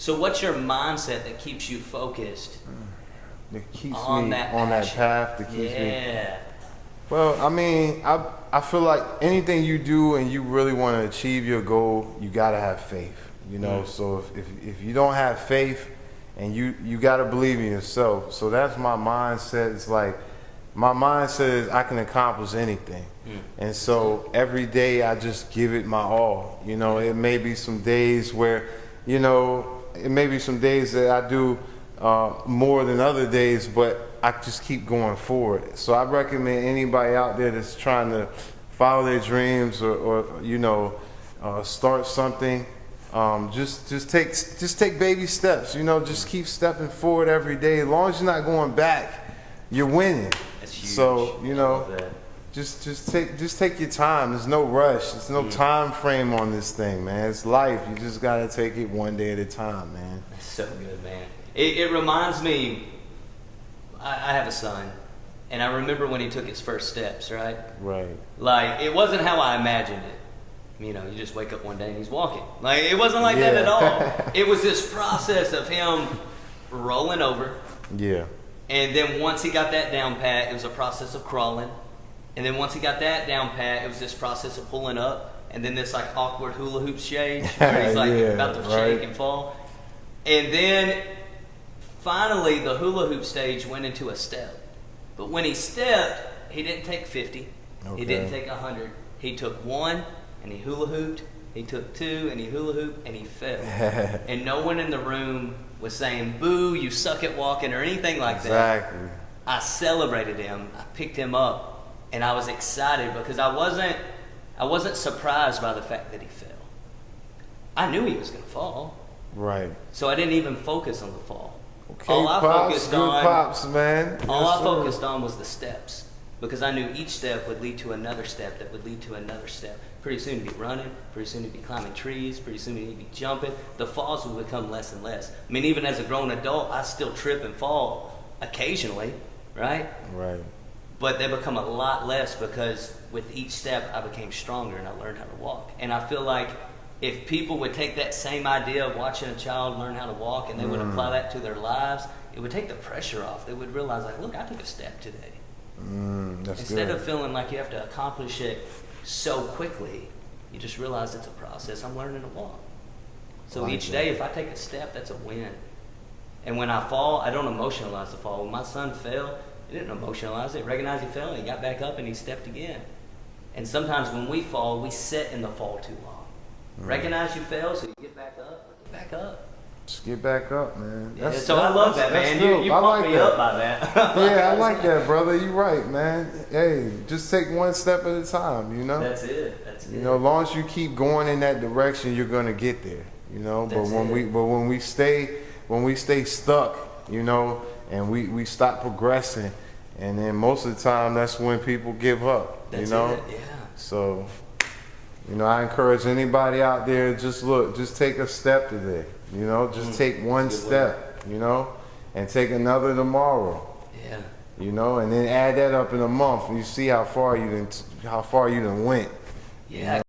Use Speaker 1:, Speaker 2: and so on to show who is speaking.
Speaker 1: So what's your mindset that keeps you focused?
Speaker 2: That keeps
Speaker 1: on
Speaker 2: me
Speaker 1: that
Speaker 2: on that
Speaker 1: passion?
Speaker 2: path. That keeps me.
Speaker 1: Yeah.
Speaker 2: Well, I mean, I feel like anything you do and you really want to achieve your goal, you gotta have faith. You know, so if you don't have faith, and you gotta believe in yourself. So that's my mindset. It's like my mindset is I can accomplish anything. And so every day I just give it my all. You know, it may be some days where, you know, it may be some days that I do more than other days, but I just keep going forward. So I recommend anybody out there that's trying to follow their dreams or you know, start something. Just take baby steps. You know, just keep stepping forward every day. As long as you're not going back, you're winning.
Speaker 1: That's huge.
Speaker 2: So you know, just take your time. There's no rush. There's no time frame on this thing, man. It's life. You just gotta take it one day at a time, man.
Speaker 1: That's so good, man. It reminds me. I have a son, and I remember when he took his first steps. Right.
Speaker 2: Right.
Speaker 1: Like it wasn't how I imagined it. You know, you just wake up one day and he's walking. Like, it wasn't like that at all. It was this process of him rolling over.
Speaker 2: Yeah.
Speaker 1: And then once he got that down pat, it was a process of crawling. And then once he got that down pat, it was this process of pulling up. And then this, like, awkward hula hoop stage where he's, like, about to shake and fall. And then, finally, the hula hoop stage went into a step. But when he stepped, he didn't take 50. Okay. He didn't take 100. He took 1. And he hula hooped, he took 2, and he hula hooped, and he fell. And no one in the room was saying, boo, you suck at walking, or anything like
Speaker 2: Exactly.
Speaker 1: that. I celebrated him, I picked him up, and I was excited because I wasn't surprised by the fact that he fell. I knew he was going to fall.
Speaker 2: Right.
Speaker 1: So I didn't even focus on the fall.
Speaker 2: Okay, all I focused
Speaker 1: on was the steps. Because I knew each step would lead to another step that would lead to another step. Pretty soon he'd be running, pretty soon he'd be climbing trees, pretty soon he'd be jumping. The falls would become less and less. I mean, even as a grown adult, I still trip and fall occasionally, right?
Speaker 2: Right.
Speaker 1: But they become a lot less because with each step I became stronger and I learned how to walk. And I feel like if people would take that same idea of watching a child learn how to walk and they would apply that to their lives, it would take the pressure off. They would realize, like, look, I took a step today. Instead of feeling like you have to accomplish it so quickly, you just realize it's a process. I'm learning to walk. So each day, if I take a step, that's a win. And when I fall, I don't emotionalize the fall. When my son fell, he didn't emotionalize it. He recognized he fell, and he got back up, and he stepped again. And sometimes when we fall, we sit in the fall too long. Recognize you fell, so you get back up.
Speaker 2: Just get back up, man.
Speaker 1: So I love that, man. You pumped me up by that.
Speaker 2: Yeah, I like that, brother. You're right, man. Hey, just take one step at a time, you know?
Speaker 1: That's it. That's it.
Speaker 2: You know, as long as you keep going in that direction, you're gonna get there, you know? But when we stay stuck, you know, and we stop progressing, and then most of the time that's when people give up, you know?
Speaker 1: Yeah.
Speaker 2: So, you know, I encourage anybody out there, just take a step today. You know, just take one step, you know, and take another tomorrow.
Speaker 1: Yeah.
Speaker 2: You know, and then add that up in a month, and you see how far you done went.
Speaker 1: Yeah.